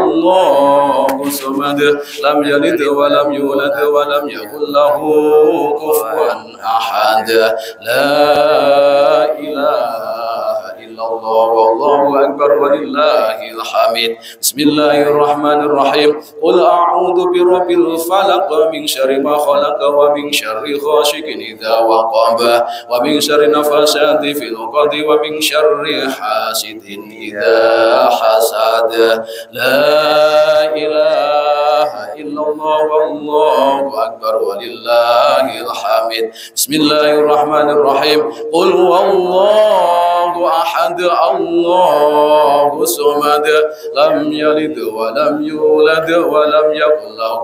الله الصمد لم يلد ولم يولد ولم يكن له كفوا أحد لا إله إلا الله والله أكبر ولله الحمد بسم الله الرحمن الرحيم قل أعوذ برب الفلق من شر ما خلق ومن شر غاشق إذا وقب ومن شر نفاسات في العقد ومن شر حاسد إذا حسد لا إله إلا الله والله أكبر ولله الحمد بسم الله الرحمن الرحيم قل هو الله أحد الله الصمد لم يلد ولم يولد ولم يكن له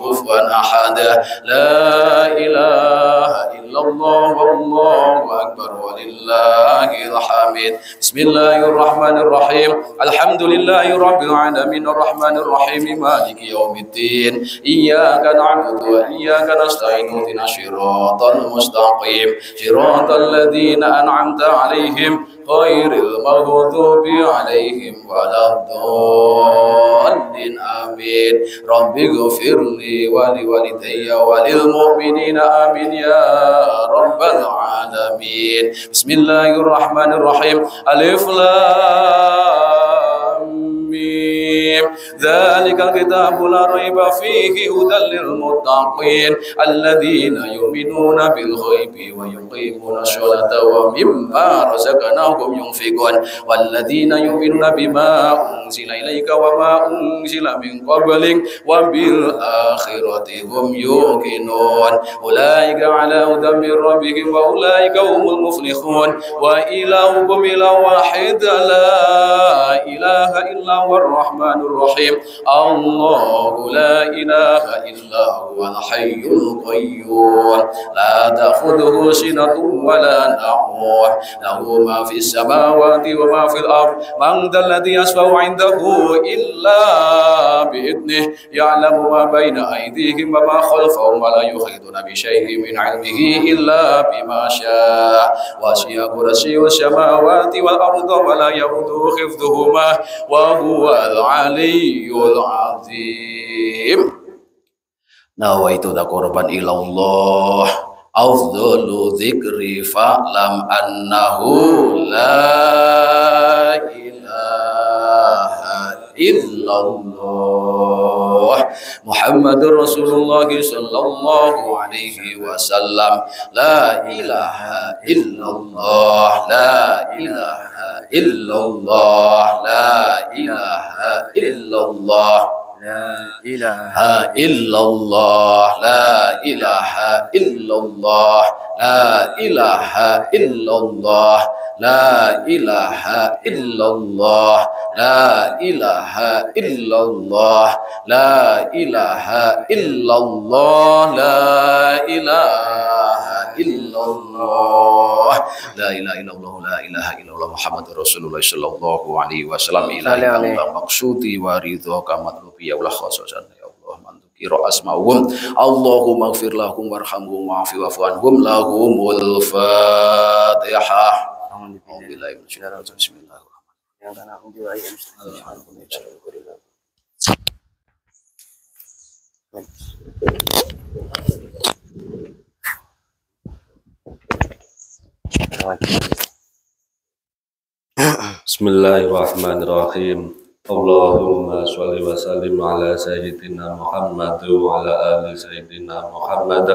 كفوا أحد لا إله إلا الله والله أكبر ولله الحمد بسم الله الرحمن الرحيم الحمد لله رب العالمين الرحمن الرحيم مالك يوم الدين إياك نعبد وإياك نستعين اهدنا الصراط المستقيم صراط الذين أنعمت عليهم غير المغضوب عليهم ولا الضالين آمين رب اغفر لي ولوالدي وللمؤمنين آمين يا رب العالمين بسم الله الرحمن الرحيم ألف لام ميم ذلك الكتاب لا ريب فيه هدى للمتقين الذين يؤمنون بالغيب ويقيمون الصلاة ومما رزقناهم ينفقون والذين يؤمنون بما أنزل إليك وما أنزل من قبلك وبالآخرة هم يوقنون أولئك على هدى من ربهم وأولئك هم المفلحون وإلهكم إله واحد لا إله إلا هو الرحمن الرحيم الله لا إله إلا هو الحي القيوم لا تأخذه سنة ولا نوم له ما في السماوات وما في الأرض من ذا الذي يشفع عنده إلا بإذنه يعلم ما بين أيديهم وما خلفهم ولا يحيطون بشيء من علمه إلا بما شاء وسع كرسيه السماوات والأرض ولا يؤوده حفظهما وهو العلي العظيم نويت تقربا إلى الله أفضل ذكر فاعلم أنه لا إله إلا الله محمد رسول الله صلى الله عليه وسلم لا إله إلا الله لا إله إلا الله لا إله إلا الله لا إله إلا الله لا إله إلا الله لا إله إلا الله لا إله إلا الله لا إله إلا الله لا إله إلا الله لا إله إلا الله لا إله إلا الله لا إله إلا الله محمد رسول الله صلى الله عليه وسلم إلهي الله مقصودي ورضاك مطلوبي يا الله خاصة يا الله kira asma'um Allahumma ighfir lahum warhamhum wa'afi wa'fu anhum lahumul fatihah. Alhamdulillah Bismillahirrahmanirrahim. Allahumma sholli wa sallim ala sayyidina Muhammad wa ala ali sayyidina Muhammad.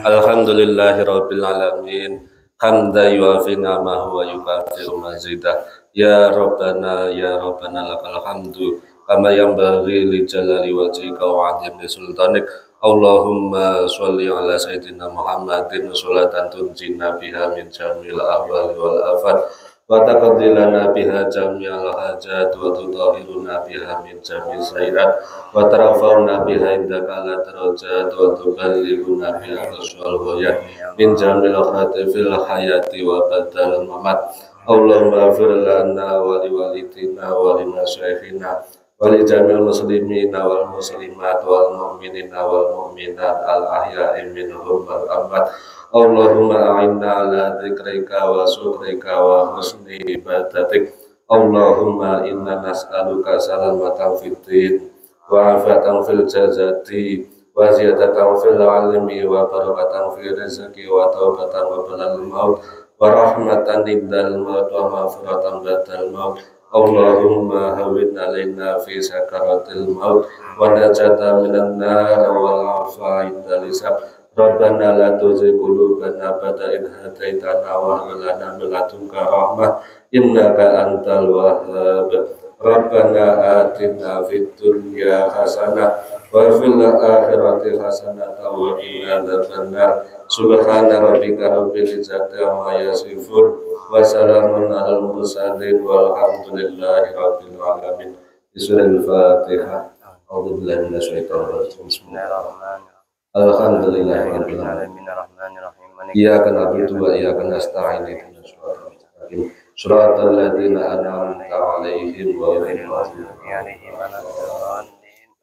Alhamdulillahi rabbil alamin. Hamda yuafi ni'amahu wa yukafi'u mazidah. Ya Rabbana lakal hamdu kama yanbaghi li jalali wajhika wa 'azimi sultanik. Allahumma sholli ala sayyidina Muhammadin sholatan tunjina biha min jamil ahwali wal afat wa taqdilana biha jami'al hajat wa tutahhiruna biha min jami'is sayyi'at wa tarfa'una biha indaka la darajat wa tuballighuna biha rasul ghayat min jamil akhirati fil hayati wa badal mamat. Allahumma ighfir lana wa liwalidina wa limasyayikhina wa li jamil muslimina wal muslimat wal mu'minina wal mu'minat al ahya'i minhum wal amwat. Allahumma a'inna ala dzikrika wa syukrika wa husni ibadatik Allahumma inna nas'aluka salamatan fid din wa afatan fil jazati wa ziyadatan fil ilmi wa barakatan fil rizqi wa taubatan wa balal maut wa rahmatan indal maut wa maghfiratan ba'dal maut. Allahumma hawwin alaina fi sakaratil maut wa najata minan nar wal afa indal hisab. Rabbana la tuzigh qulubana ba'da idh hadaitana wa hab lana min ladunka rahmah innaka antal wahhab. Rabbana atina fid dunya hasanah wa fil akhirati hasanah wa qina adzabannar. Subhana rabbika rabbil izzati amma yasifun wa salamun alal mursalin walhamdulillahi rabbil alamin. Surah Al-Fatihah. A'udzu billahi minasyaitonir rajim. Bismillahirrahmanirrahim. Alhamdulillahirabbil alamin arrahmanir rahim. Iyyaka na'budu wa iyyaka nasta'in. Ihdinas siratal mustaqim. Shiratal ladzina an'amta 'alaihim ghairil maghdubi 'alaihim waladdallin.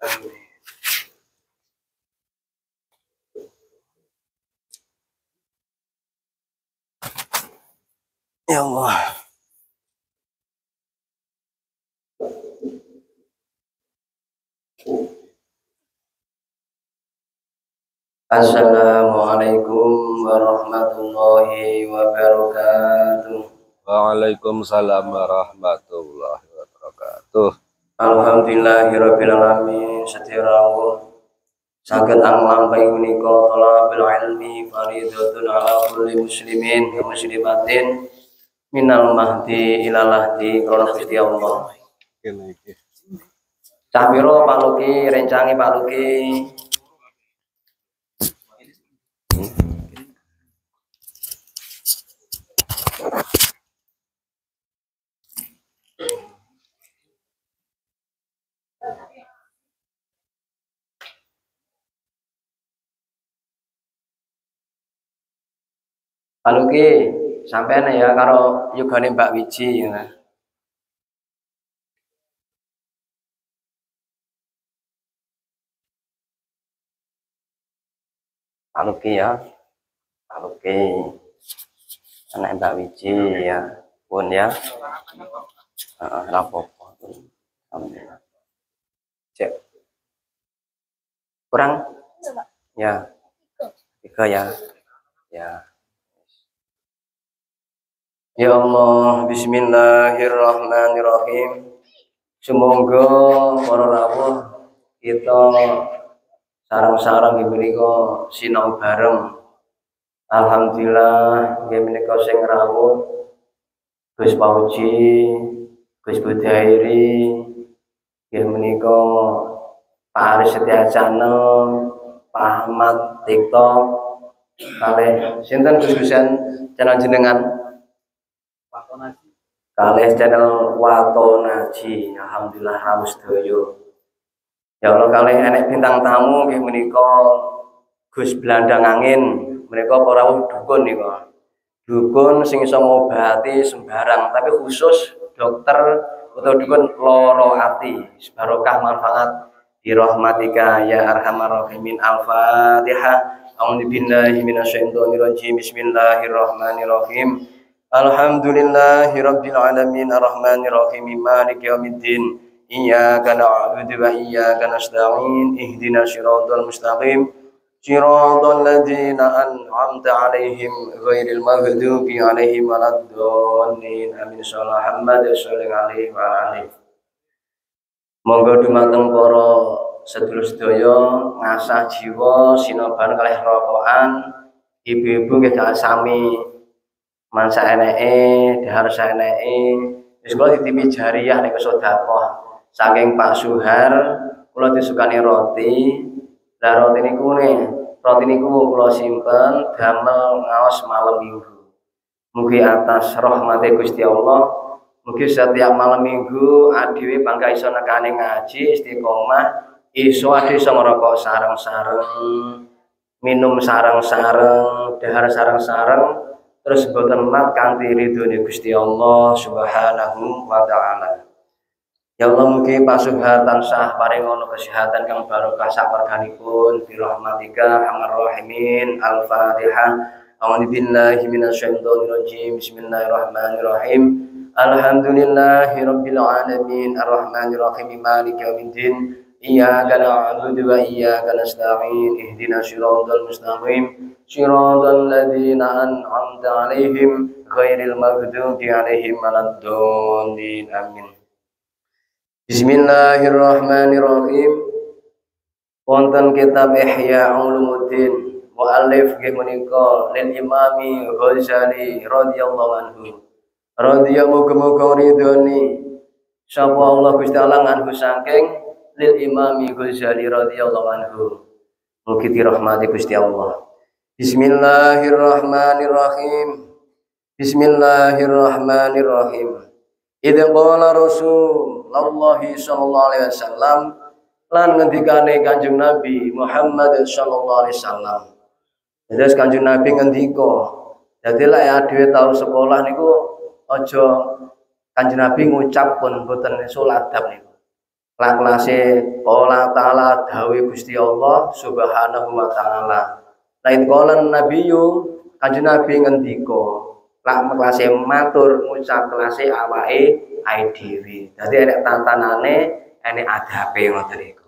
Amin. Ya Allah. Assalamualaikum warahmatullahi wabarakatuh. Waalaikumsalam warahmatullahi wabarakatuh. Alhamdulillahirabbil alamin. Sedherek saged anglampahi menika thalabul ilmi fardhatun ala kulli muslimin wa muslimatin minal mahdi ilal lahdi kana Gusti Allah. Cah pira Pak Luki, rencange Pak Luki? Pak Luki, sampean ya karo yugane Mbak Wiji ya. Pak Luki ya. Pak Luki. Anak Mbak Wiji ya. Pun ya. Rapopo. Alhamdulillah. Cek. Kurang? Ya. 3 ya. Ya. Ya Allah, bismillahirrahmanirrahim. Semoga para rawuh kita sareng-sareng nggih menika sinau bareng. Alhamdulillah nggih menika sing rawuh Gus Pauji, Gus Budairi, nggih menika Pak Aris Setia Channel, Pak Ahmad TikTok, kalih sinten Gus-Gusan channel jenengan? Kalih channel Watonaji. Alhamdulillah rawuh sedaya. Ya Allah kalih enek bintang tamu nggih menika Gus Blandang Angin, menika para rawuh dukun nika. Dukun sing iso ngobati sembarang, tapi khusus dokter atau dukun loro ati. Barokah manfaat bi rahmatika ya arhamar rahimin. Al-Fatihah. A'udzu billahi minasyaitonir rajim. Bismillahirrahmanirrahim. Alhamdulillahirabbil alamin arrahmanir rahim maliki yaumiddin. Iyyaka na'budu wa iyyaka nasta'in. Ihdinas siratal mustaqim. Siratal ladzina an'amta 'alaihim ghairil maghdubi 'alaihim waladdallin. Amin. Shallallahu alaihi wa alihi. Monggo dumateng para sedulur sedaya ngasah jiwa sinaban kalih rokokan. Ibu-ibu nggih sami mansa eneke, dahar saeneke. Wis kula titipi jariah niku sedekah saking Pak Suhar, kula disukani roti. Lah roti niku kula simpen damel ngaos malam Minggu. Mugi atas rahmate Gusti Allah, mugi setiap malam Minggu adewe bangga iso nekane ngaji istiqomah, iso ade iso ngrokok sareng-sareng, minum sareng-sareng, dahar sareng-sareng. Terus boten mat kanthi ridhone Gusti Allah Subhanahu wa taala. Ya Allah mugi Pak Suhar tansah paringono kesehatan kang barokah sawarganipun bi rahmatika arhamar rahimin. Al-Fatihah. A'udzu billahi minasyaitonir rajim. Bismillahirrahmanirrahim. Alhamdulillahirabbil alamin arrahmanir rahim maliki yaumiddin iyyaka na'budu wa iyyaka nasta'in ihdinas siratal mustaqim siratal ladzina an'amta 'alaihim ghairil maghdubi 'alaihim waladdallin amin. Bismillahirrahmanirrahim. Wonten kitab Ihya Ulumuddin muallif nggih menika lil Imami Ghazali radhiyallahu anhu. Muga-muga ridhoni sapa Allah Gusti Allah anhu saking lil Imami Ghazali radhiyallahu anhu. Mugi dirahmati Gusti Allah. Bismillahirrahmanirrahim. Bismillahirrahmanirrahim. Idza qala Rasulullah sallallahu alaihi wasallam lan ngendikane Kanjeng Nabi Muhammad sallallahu alaihi wasallam. Terus Kanjeng Nabi ngendika, dadi lek dhewe tau sekolah niku aja Kanjeng Nabi ngucap pun mboten suladab niku. Lah kelase Allah taala dawuh Gusti Allah Subhanahu wa taala. Lain qala nabiyyu Kanjeng Nabi ngendika, lah kelase matur ngucap kelase awake dhewe. Dadi enek tantanane, enek adabe ngoten niku.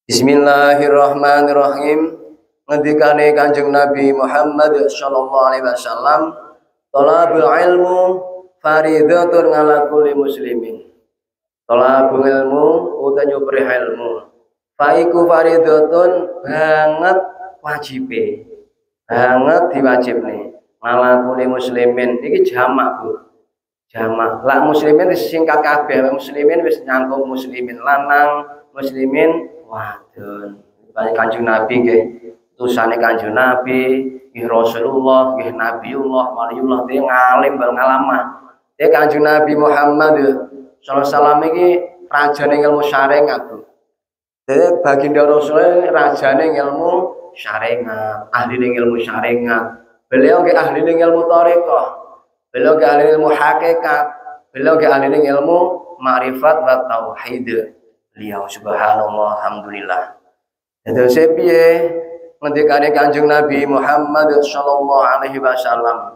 Bismillahirrahmanirrahim. Ngendikane Kanjeng Nabi Muhammad sallallahu alaihi wasallam, talabul ilmu faridatun ala kulli muslimin. Talabul ilmu utawa nyupri ilmu. Faiku faridatun banget wajibe. Banget diwajibne. Ala kulli muslimin iki jamak, Bu. Jamak. Lah muslimin disingkat kabeh, muslimin wis nyangkup muslimin lanang, muslimin wadon. Kanjeng Nabi nggih utusane Kanjeng Nabi, nggih Rasulullah, nggih Nabiullah, waliullah dia ngalim bal ngalamah. Dia Kanjeng Nabi Muhammad sallallahu alaihi wasallam iki rajane ilmu syariat, Bu. Dia baginda Rasul rajane ilmu syariat, ahli ilmu syariat. Beliau nggih ahli ilmu thariqah. Beliau nggih ahli ilmu hakikat. Beliau nggih ahli ilmu ma'rifat wa tauhid. Beliau subhanallah alhamdulillah. Terus piye ngendikane Kanjeng Nabi Muhammad sallallahu alaihi wasallam,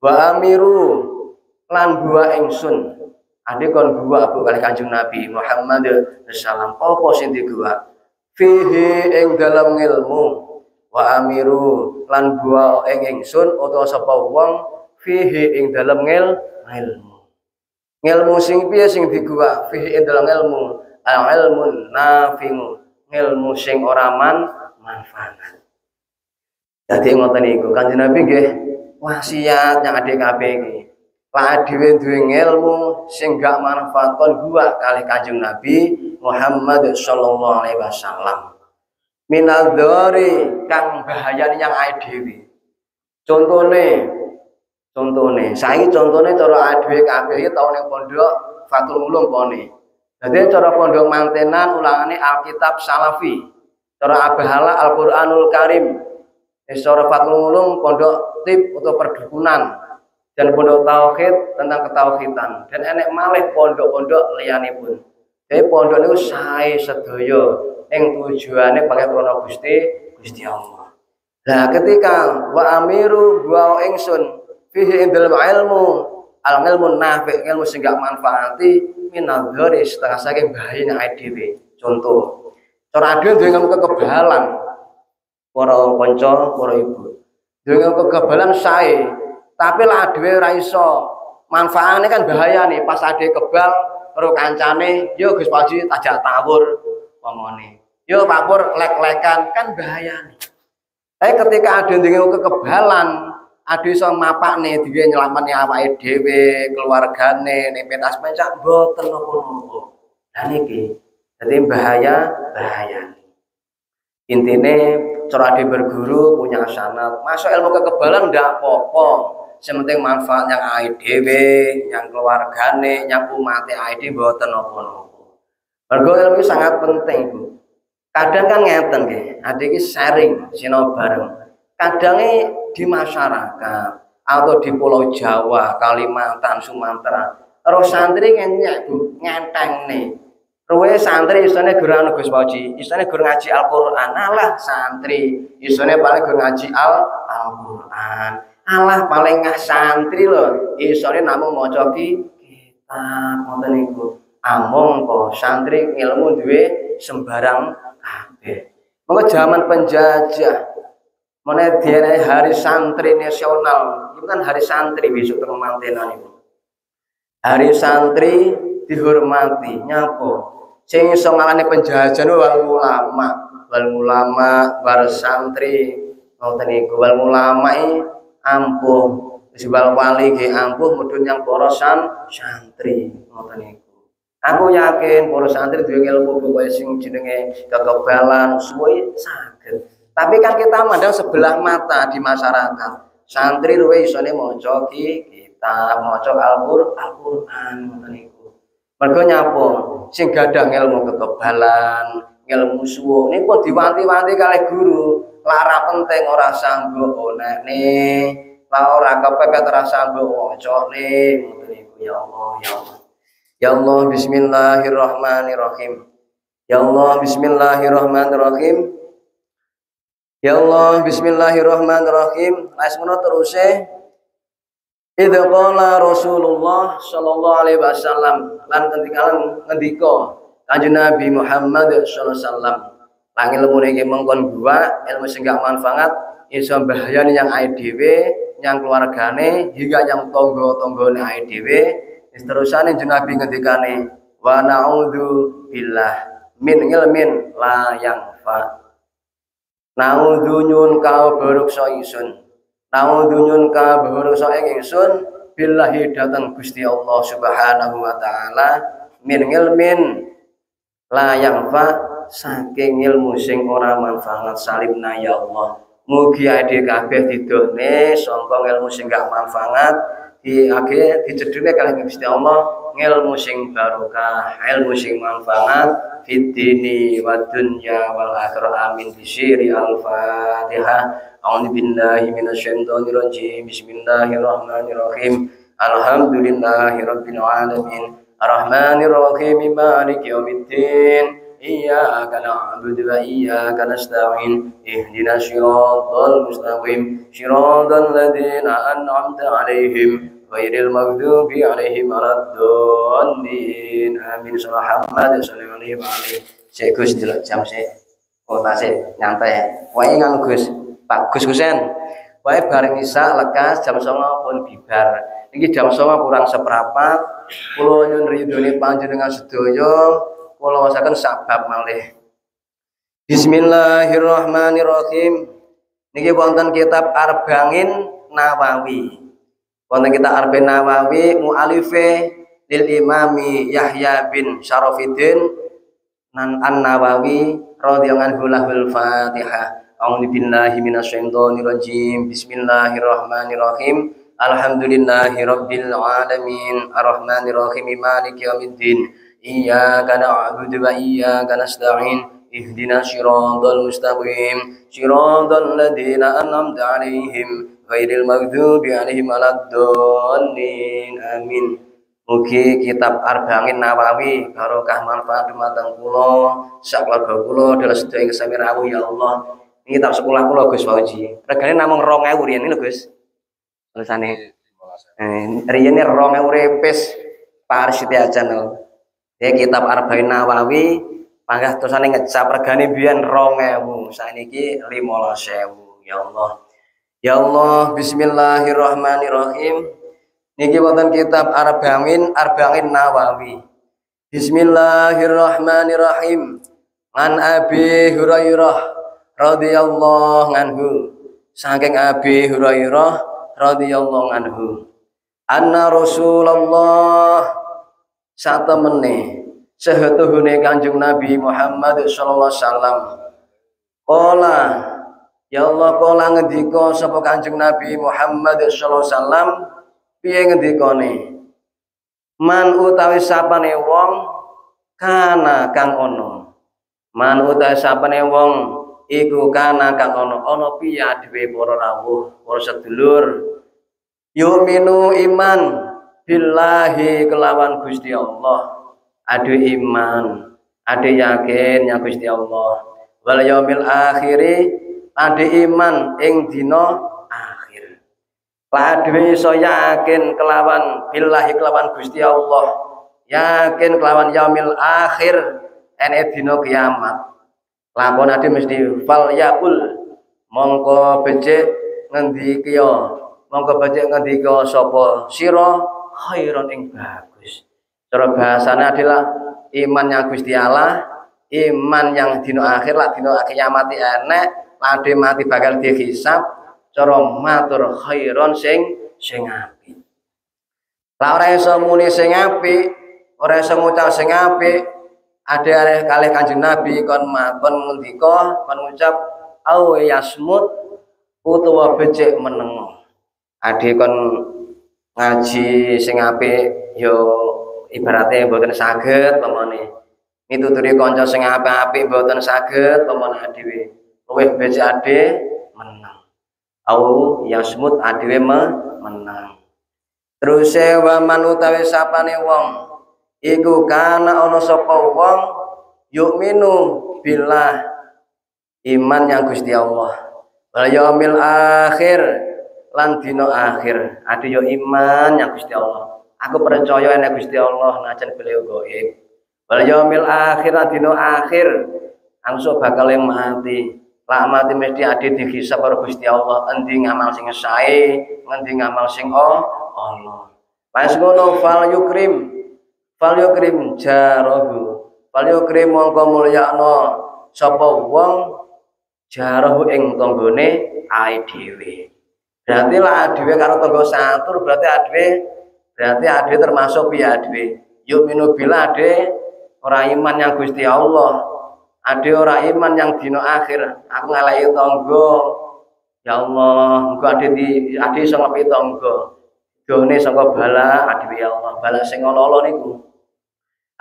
wa amiru lan buah ingsun. Ade kon buah Bu kali Kanjeng Nabi Muhammad sallallahu apa sing dibuah? Fihi ing dalam ilmu. Wa amiru lan buah ing ingsun utawa sapa wong fihi ing dalam ilmu. Ilmu sing piye sing dibuah? Fihi ing dalam ilmu. Al-ilmun nafi'u, ilmu sing ora manfaat. Dadi ngoten niku Kanjeng Nabi nggih wasiat yang adek kabeh iki. Lah dhewe duwe ilmu sing gak manfaat kon gua kali Kanjeng Nabi Muhammad sallallahu alaihi wasallam. Minadzari kang bahayane yang ade dhewe. Contone saiki contone cara ade dhewe kabeh iki tau ning pondok Fatul Ulum pone. Jadi cara pondok mantenan ulangane Alkitab Salafi, cara abahala Al-Qur'anul Karim, cara Fatul Ulum pondok tip atau perdukunan, dan pondok tauhid tentang ketauhidan, dan enek malih pondok-pondok liyanipun. Jadi pondok niku sae sedaya ing tujuane pakai krana Gusti Allah. Nah, ketika wa amiru wa ingsun fihi indal ilmu al-ilmu nafi' ilmu sing gak manfaati minadzari setengah saking bahayane dhewe. Contoh, cara dhewe duwe ilmu kekebalan. Para kanca, para ibu. Duwe ilmu kekebalan sae, tapi lah dhewe ora iso. Manfaatane kan bahayane pas ade kebal karo kancane, yo Gus Paji tajak tawur pomone. Yo Pak Pur lek-lekan kan bahayane. Tapi ketika ada ilmu kekebalan ade iso mapakne dhewe nyelametne awake dhewe, keluargane, ning pentas pencak mboten napa-napa. Lah niki dadi bahaya. Intine cara ade berguru punya sanad. Masuk ilmu kekebalan ndak apa-apa. Sing penting manfaat yang awake dhewe, yang keluargane, yang umate awake dhewe mboten napa-napa. Mergo ilmu sangat penting, Bu. Kadang kan ngeten nggih, ade iki sharing sinau bareng. Kadangnya di masyarakat atau di Pulau Jawa, Kalimantan, Sumatera, terus santri ngenyek Bu, ngenteng nih. Ruwe santri isane guru Gus Paji, isane guru ngaji Al-Qur'an. Alah santri isane paling guru ngaji Al-Qur'an. alah paling ngah santri lho isone namung maca kitab ngoten niku. Amung kok santri ilmu duwe sembarang kabeh. Mengko zaman penjajah mana dia hari santri nasional itu kan hari santri besok kemantenan itu. Hari santri dihormati nyapo sing iso ngalane penjajah wal ulama war santri ngoten niku wal ulama ampuh wis wal wali ge ampuh mudhun yang para santri ngoten niku. Aku yakin para santri duwe ilmu pokoke sing jenenge kekebalan suwe saged. Tapi kan kita mandang sebelah mata di masyarakat. Santri luwe isone maca kitab, maca Al-Qur'an ngoten niku. Mergo nyapa sing gadah ilmu kekebalan, ilmu suwo niku diwanti-wanti kalih guru. Lara penting ora sambuk onekne, ora kepepet ora sambuk wacane ngoten niku ya Allah ya Allah. Ya Allah bismillahirrahmanirrahim. Ya Allah bismillahirrahmanirrahim. Ya Allah bismillahirrahmanirrahim. Langsung terus idza qala Rasulullah sallallahu alaihi wasallam lan ketika ngendika Kanjeng Nabi Muhammad sallallahu alaihi wasallam lan ilmu niki mengkon gua ilmu sing gak manfaat iso bahayani yang dhewe yang keluargane hingga yang tangga-tanggane dhewe terusane Nabi ngendikane wa na'udzu billah min ilmin la yanfa. Naudzu nyun ka baruksa ingsun. Naudzu nyun ka baruksa ingsun billahi datang Gusti Allah Subhanahu wa taala min ilmin la yanfa saking ilmu sing ora manfaat salimna ya Allah. Mugi ade kabeh didone sangka ilmu sing gak manfaat dicedhune kalih Gusti Allah ilmu sing barokah, ilmu sing manfaat fid dini wad dunya wal akhirah amin bisyri al-Fatihah. A'udzu billahi minasyaitonir rajim. Bismillahirrahmanirrahim. Alhamdulillahirabbil alamin. Arrahmanir rahim maliki yaumiddin. Iyyaka na'budu wa iyyaka nasta'in. Ihdinas siratal mustaqim. Siratal ladzina an'amta 'alaihim ghairil maghdubi 'alaihim waladdallin. Amin. Muhammad sallallahu alaihi wasallam. Sik Gus delok jam sik. Kota sik nyantai. Wae nang Gus. Pak Gus-Gusen. Wae bareng isa lekas jam 09.00 pun bibar. Niki jam 09.00 kurang seprapat. Kula nyuwun ridhone panjenengan sedaya. Kula wasaken sabab malih. Bismillahirrahmanirrahim. Niki wonten kitab Arba'in Nawawi. Wonten kitab Arba'in Nawawi mu'alife lil Imami Yahya bin Syarafiddin An-Nawawi radhiyallahu anhu lahul Fatihah. A'udzu billahi minasyaitonir rajim. Bismillahirrahmanirrahim. Alhamdulillahirabbil alamin. Arrahmanir rahim. Maliki yaumiddin. Iyyaka na'budu wa iyyaka nasta'in. Ihdinas siratal mustaqim. Siratal ladzina an'amta 'alaihim ghairil maghdubi 'alaihim waladdallin. Amin. Mugi kitab Arba'in Nawawi barokah manfaat dumateng kula, sak keluarga kula, dalam sedaya sami rawuh ya Allah. Ini kitab sekolah kula Gus Fauji. Regane namung 2000 riyen lho Gus. Tulisane riyen 2000 repes Paris Siti Ajan lho. Ya kitab Arba'in Nawawi panggah tulisane ngecap regane biyen 2000, saiki 15.000 ya Allah. Ya Allah, bismillahirrahmanirrahim. Niki wonten kitab Arba'in Nawawi. Bismillahirrahmanirrahim. An Abi Hurairah radhiyallahu anhu. Saking Abi Hurairah radhiyallahu anhu. Anna Rasulullah satemene sehetuhune Kanjeng Nabi Muhammad sallallahu alaihi wasallam. Qala ya Allah qala ngendika sapa Kanjeng Nabi Muhammad sallallahu alaihi wasallam. Piye ngendikane? Man utawi sapane wong kana kang ana. Man utawi sapane wong iku kana kang ana piye dhewe para rawuh, para sedulur. Yu'minu iman billahi kelawan Gusti Allah. Ade iman, ade yakin ya Gusti Allah. Wal yaumil akhiri ade iman ing dina akhir. Lah dhewe iso yakin kelawan billahi kelawan Gusti Allah, yakin kelawan yaumil akhir ene dina kiamat. Lakon ade mesti fal yaqul mongko becik ngendika, mongko becik ngendika sapa sira khairon ing bagus. Cara bahasane adalah iman yang Gusti Allah, iman yang dina akhir, lah dina kiamat enek, ade mati bakal dihisab. Cara matur khairon sing apik. Lah ora iso muni sing apik, ora iso ngucap sing apik, ade kalih Kanjeng Nabi kon ngendika, kon ngucap au yasmut utawa becik menengo. Ade kon ngaji sing apik yo ibarate mboten saged pamane mituturi kanca sing apik mboten saged pamane dhewe luwih becik ade meneng. Au yasmut adewe menang. Terus wa man utawi sapane wong iku kana ana sapa wong yukminu billah iman yang Gusti Allah wal yaumil akhir lan dina akhir. Ade yo iman yang Gusti Allah. Aku percaya nek Gusti Allah najan beliau gaib. Wal yaumil akhir lan dina akhir angso bakal mati. Lah mati mesti ade dihisab karo Gusti Allah, endi ngamal sing sae, endi ngamal sing Allah. Pas ngono fal yukrim jarahu. Fal yukrim mongko mulyakno sapa wong jarahu ing tanggane ae dhewe. Berarti lah dhewe karo tangga satur berarti ade termasuk piye ade. Yukminu billah ade ora iman yang Gusti Allah. Ade ora iman yang dina akhir, aku ngalahi tangga. Ya Allah, engko ade iso ngepi tangga. Done saka bala ade ya Allah, bala sing ana-ana niku.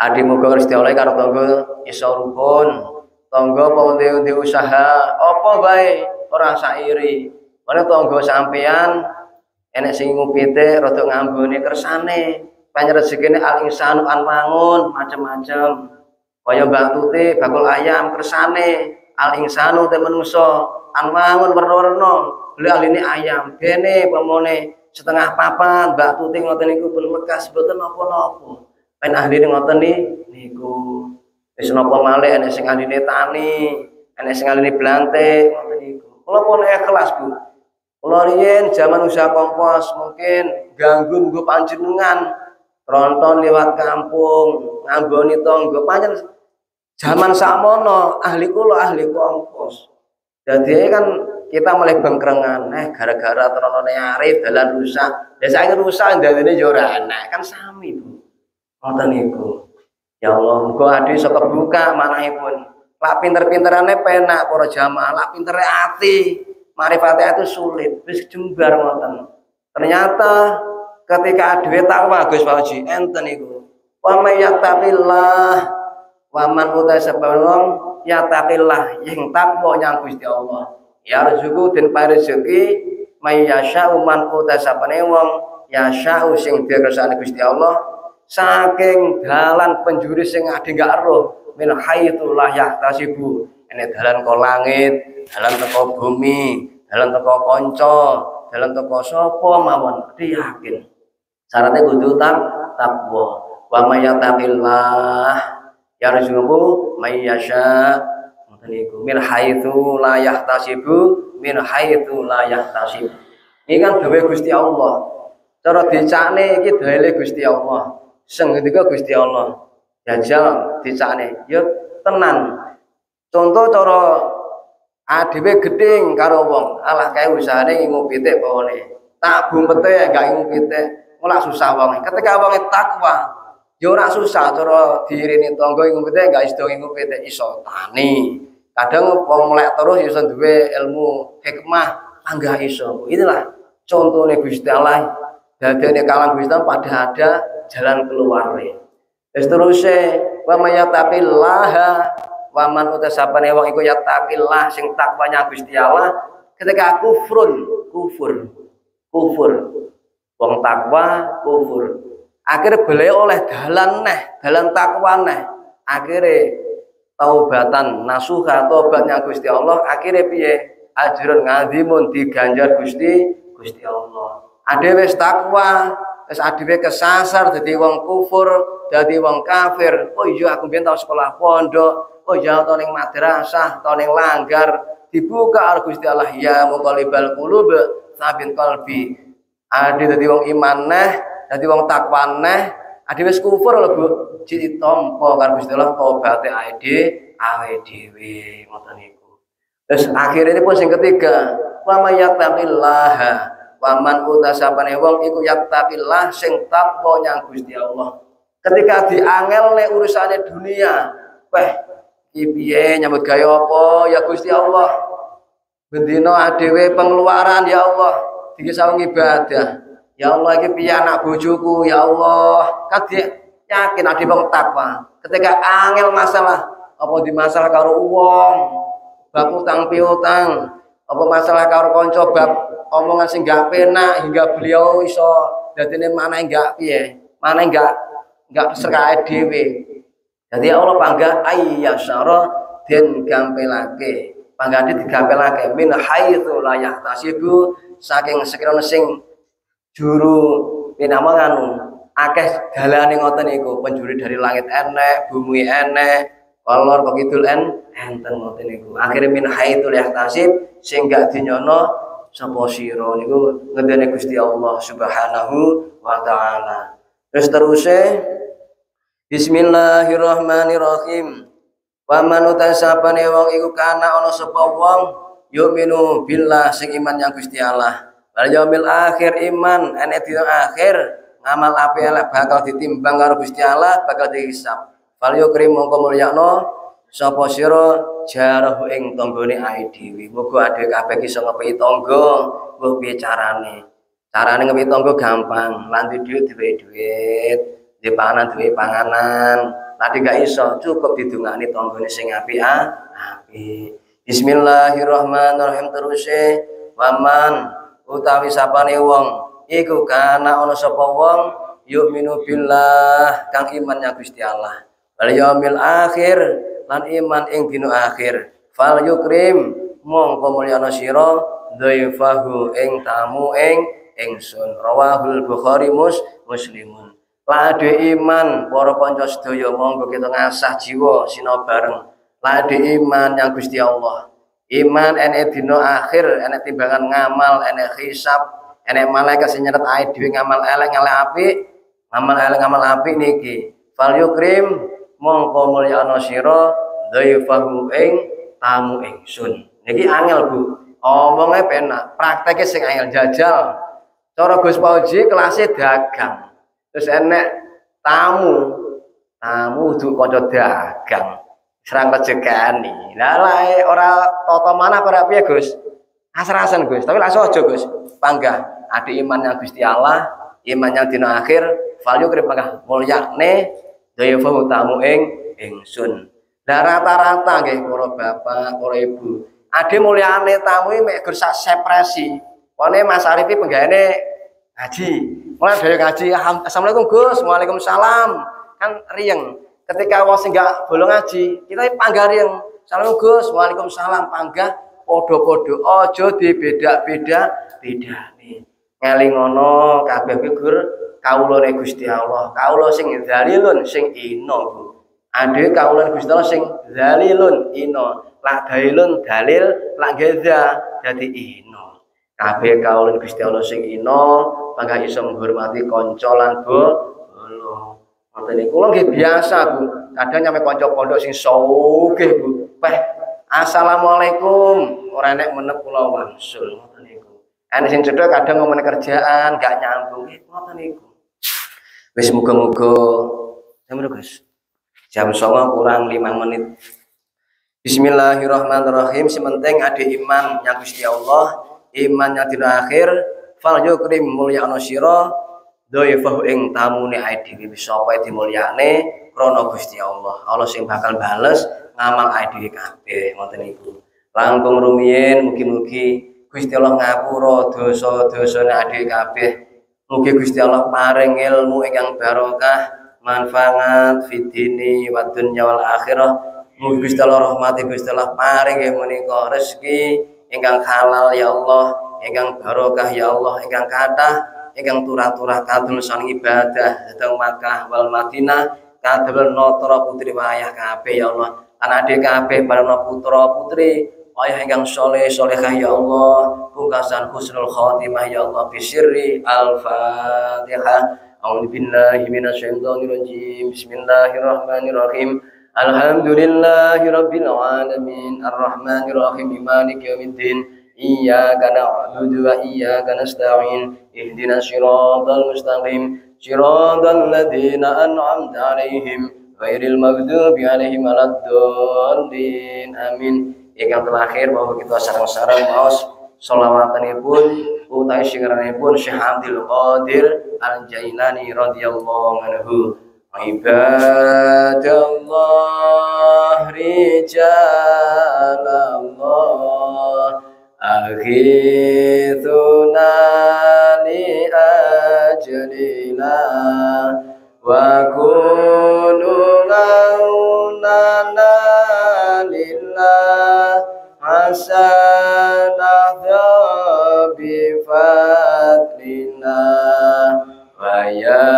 Ade muga Gusti Allah karo tangga iso rukun. Tangga apa ndek usaha, apa bae ora sairi. Mane tangga sampean enek sing ngupite rada ngambone kersane. Panjen rezekine al insanu an mangun macam-macam. Kaya Mbak Tuti bakul ayam kersane al insanu te menungso anwangun werna-werna beli aline ayam bene pamone setengah papan Mbak Tuti ngoten niku pun lekas boten napa-napa pen ahline ngoten niku wis napa malih enek sing ahline tani enek sing ahline blante ngoten niku kula pun ikhlas Bu. Kula riyen zaman usaha kompos mungkin ganggu nggo panjenengan tronton lewat kampung ngamboni tangga pancen zaman sakmono ahli kula ahli kompos. Jadi kan kita mulai bengkrengan gara-gara tronone arep dalan rusak. Ya saiki rusak ndadene yo ora enak kan sami Bu. Ngoten niku. Ya Allah muga ade iso kebuka manahipun. Lak pinter-pinterane penak para jamaah, lak pintere ati, marifate itu sulit. Wis jembar ngoten. Ternyata ketika dhewe takwa Gus Fauzi enten niku. Wa may yattaqillah wa man utasabbalong yattaqillah yang takwa yang Gusti Allah. Ya rezeki den paring rezeki may yasha man utasabane wong yasha sing dikersane Gusti Allah saking dalan penjuri sing ade gak roh min haitsu la yahtasibu. Ene dalan ko langit, dalan teko bumi, dalan teko kanca, dalan teko sapa mawon yakin. Syaratnya kudu takwa. Wa may yattaqillah yarzuqhu may yasha. Ngoten niku min haitsu la yahtasibu, min haitsu la yahtasib. Ini kan dawuh Gusti Allah. Cara dicakne iki dawuhe Gusti Allah. Sing ngendika Gusti Allah. Jajal dicakne, ya tenan. Contoh cara adewe gedeng karo wong, alah kae usahane ngingu pitik pone. Tak bumpete gak ngingu pitik. Ora susah wong. Ketika wong takwa, ya ora susah cara diirini tangga ngingu pitik gak iso ngingu pitik iso tani. Kadang wong melek terus iso duwe ilmu hikmah panggah iso. Inilah contohnya Gusti Allah. Dadene kalang Gusti Allah pada ada jalan keluare. Terusé wa may yattaqillaha wa man utasapane wong iku yattaqillah sing takwanya Gusti Allah ketika kufur. Wong takwa kufur. Akhirnya beliau oleh dalan takwa neh. Akhirnya taubatan nasuha tobatnya Gusti Allah. Akhirnya piye? Ajrun ngazimun diganjar Gusti Allah. Ade wis takwa, wis adewe kesasar dadi wong kufur, dadi wong kafir. Oh iya aku mbiyen tau sekolah pondok, oh iya tau ning madrasah, tau ning langgar, dibuka karo Gusti Allah ya muqallibal qulub sabit qalbi. Ade dadi wong iman neh, dadi wong takwa neh, ade wis kufur lho Bu, ditampa karo Gusti Allah tobaté awake dhewe ngoten niku. Terus akhirnya pun sing ketiga, wa may yattaqillaha wa man utasabane wong iku yattaqillah sing takwa nyang Gusti Allah. Ketika diangelne urusane dunia, weh iki piye nyambut gawe apa ya Gusti Allah. Bendina adewe pengeluaran ya Allah, dikisaung ibadah. Ya Allah iki piye anak bojoku ya Allah. Kadhe yakin ade wong takwa. Ketika angel masalah, apa di masalah karo wong, bab utang piutang, apa masalah karo kanca bab omongan sing gak penak hingga beliau iso dadine mana enggak piye, mana enggak serkae dhewe. Jadi Allah panggah ayyasyara den gampelake. Panggah digampelake min haitsu la yahtasibu saking sekiranya sing juru pinama nganu akeh dalane ngoten niku, penjuri dari langit enek, bumi enek, kolor kok kidul enten ngoten niku. Akhire min haitsu la yahtasib sing gak dinyono sapa sira niku ngendene Gusti Allah Subhanahu wa taala. Terus Bismillahirrahmanirrahim. Wa man utasabane wong iku kana ana sapa wong yu'minu billah sing iman yang Gusti Allah. Wal yaumil akhir iman enek dina akhir ngamal apik elek bakal ditimbang karo Gusti Allah, bakal dihisab. Fal yukrim mongko mulyakno sapa sira jarahu ing tanggane ae dhewe. Muga ade kabeh iso ngepeki tangga, mbuh piye carane. Carane ngepeki tangga gampang, lan dhuwit duwe-duit, di panganan duwe panganan. Tadi gak iso cukup didungani tanggane sing apik apik. Bismillahirrahmanirrahim teruse waman utawi sapane wong iku kana ana sapa wong yu'minu billah kang iman yang Gusti Allah. Wal yaumil akhir lan iman ing dina akhir fal yukrim mongko mulyana sira dhaifahu ing tamu ing ingsun rawahul Bukhari Muslimun. Lade iman para kanca sedaya monggo kita ngasah jiwa sina bareng lade iman yang Gusti Allah. Iman enek dina akhir, enek timbangan ngamal, enek hisab, enek malaikat sing nyetet ae dhewe ngamal elek apik, ngamal apik niki fal yukrim mongko mulyana sira dhaifahu ing tamu ingsun. Niki angel Bu, omongnya penak, prakteknya sing angel jajal. Cara Gus Pauji kelasnya dagang, terus enek tamu untuk kanca dagang, serang rezekani. Lah ora tata manah ora piye Gus? Asrasen Gus, tapi langsung aja Gus. Panggah ade iman yang Gusti Allah, iman yang dina akhir, value krip panggah mulyane dhaifahu tamu ingsun. Nah rata-rata nggih para bapak, para ibu, ade mulyane tamu mek gur sak sepresi. Pone Mas Arif iki penggaweane ngaji. Mulai dari ngaji, Assalamualaikum Gus, Waalaikumsalam. Kan rieng. Ketika wong sing gak bolong ngaji, kita panggah rieng. Assalamualaikum Gus, Waalaikumsalam. Panggah padha-padha, aja dibeda-bedani. Ngelingono kabeh figur kawulane Gusti Allah. Kawula sing dzalilun sing ina Bu. Ade kawulan Gusti Allah sing zalilun ino, lak dalilun dalil, lak geza dadi ino. Kabeh kawulan Gusti Allah sing ino, mangga iso menghormati kanca lan bolo. Ngoten niku nggih biasa Bu. Kadang nyampe kanca pondok sing sugih Bu. Weh, assalamualaikum. Ora nek menep kula wangsul ngoten niku. Ana sing cedhek kadang ngomongane kerjaan gak nyambung ngoten niku. Wis muga-muga sampeyan Gus. Jam 09.00 kurang 5 menit. Bismillahirrahmanirrahim. Sementing ada iman yang Gusti Allah, iman yang dina akhir, fal yukrim mulyana sira dhaifahu ing tamune ae dhewe sapa dimulyane krana Gusti Allah. Allah sing bakal bales ngamal ae dhewe kabeh ngoten niku. Langkung rumiyin mugi-mugi Gusti Allah ngapura dosa-dosane ade kabeh. Mugi Gusti Allah paring ilmu ingkang barokah, manfaat fitini wa dunya wal akhirah. Mugi Gusti Allah rahmati Gusti Allah paring nggih menika rezeki ingkang halal ya Allah, ingkang barokah ya Allah, ingkang kathah ingkang turah-turah kadul saling ibadah dhateng Makkah wal Madinah, kadul notoro putri wayah kabeh ya Allah, anak kabeh barana putra putri wayah ingkang soleh solehah ya Allah, pungkasan husnul khotimah ya Allah, bisirri al-Fatihah. A'udzu billahi minasyaitonir rajim. Bismillahirrahmanirrahim. Alhamdulillahi rabbil alamin. Arrahmanir rahim. Maliki yaumiddin. Iyyaka na'budu wa iyyaka nasta'in. Ihdinas siratal mustaqim. Siratal ladzina an'amta 'alaihim ghairil maghdubi 'alaihim waladdallin. Amin. Ingkang terakhir bahwa kita sareng-sareng maos sholawatanipun utawi singaranipun Syekh Abdul Qadir Al-Jailani radhiyallahu anhu. Ibadallah rijalallah aghithuna li ajlina wa kunu launana lillah hasanah bifadlina wa ya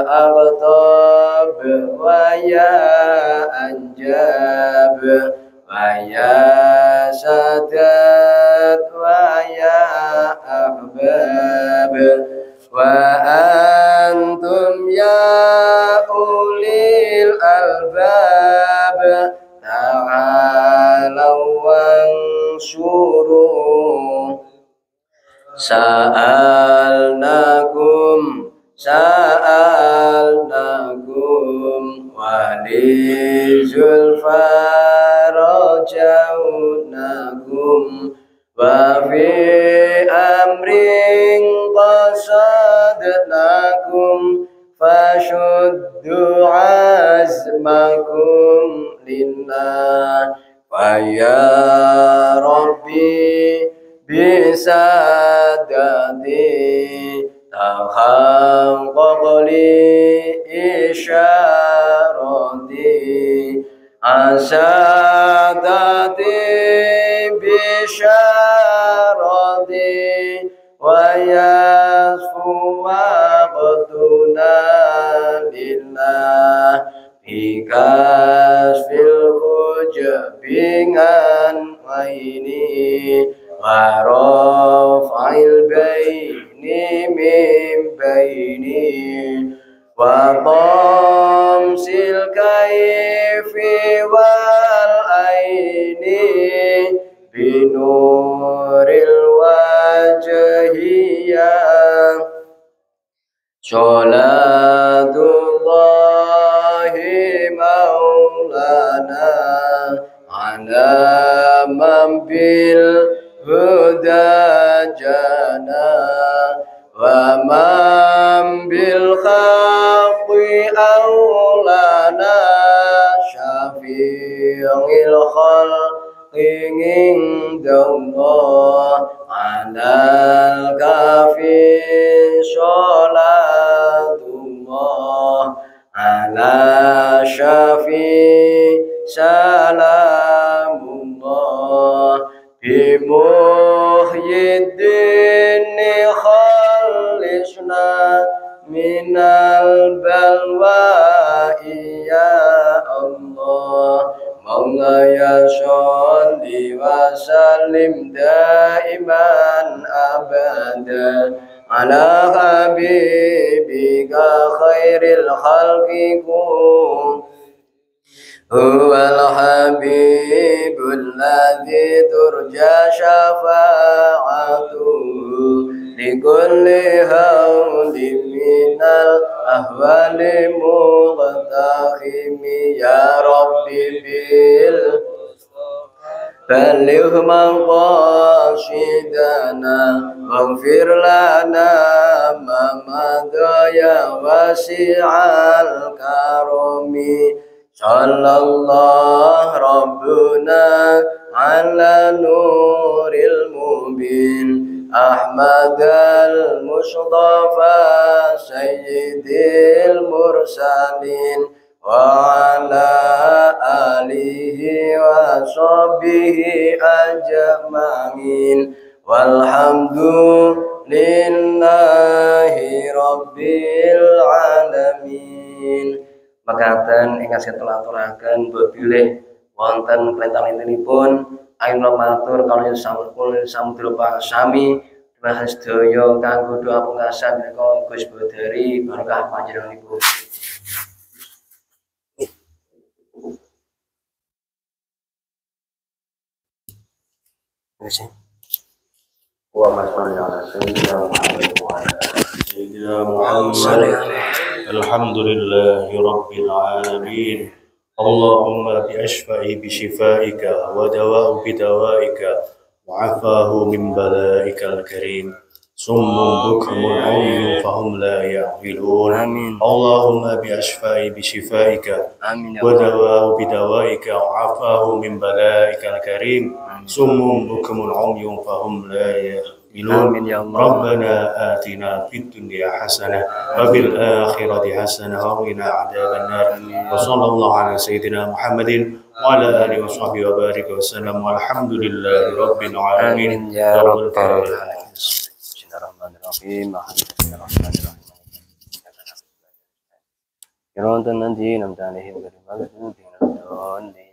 abtab wa ya anjab wa ya sadat wa ya ahbab wa antum ya ulil albab ta'alaw wansuru sa'alnakum walizulfa rajaunakum wa fi amrin qasadnakum fashuddu azmakum lillah wa ya rabbi bisadati tahaqqaqli isyarati asadati bisyarati wa yasfu waqtuna lillah bikasfil hujabingan wa ini wa rafa'il baini min baini wa tamsil kaifi wal aini binuril wajhiyah sholatullahi maulana ala man bil huda jana wa man bil khaqqi aulana syafi'il khalqi indallah alal kafi sholatullah ala syafi salamullah bimuhyiddin khalisna minal balwa ya Allah maulaya sholli wa sallim daiman abada ala habibika khairil khalqi huwal habibul ladzi turja syafa'atuhu likulli hawli minal ahwali muqtakhimi ya rabbi bil balligh maqasidana waghfir lana ma madaya wasi'al karami sallallahu rabbuna ala nuril mubin Ahmad al-Mustafa sayyidil mursalin wa ala alihi wa sahbihi ajma'in walhamdulillahi rabbil alamin. Mekaten ingkang setelah aturaken bilih wonten prentanipun ayo matur kalih sampun samudra sami terima sedaya kanggo doa pungkasan menika Gus Bodari barokah panjenenganipun. Wa salli ala sayyidina Muhammad. Alhamdulillahi rabbil alamin. Allahumma bi ashfa'i bi shifaika wa dawa'u bi dawaika wa afahu min balaikal karim. Summun bukmun umyun fahum la ya'qilun. Amin. Allahumma bi ashfa'i bi shifaika wa dawa'u bi dawaika wa afahu min balaikal karim. Summun bukmun umyun fahum la ya'qilun. ربنا آتنا في الدنيا حسنة وفي الآخرة حسنة وقنا عذاب النار وصلى الله على سيدنا محمد وعلى آله وصحبه وبارك وسلم والحمد لله رب العالمين يا رب العالمين. Bismillahirrahmanirrahim. Alhamdulillahirrahmanirrahim.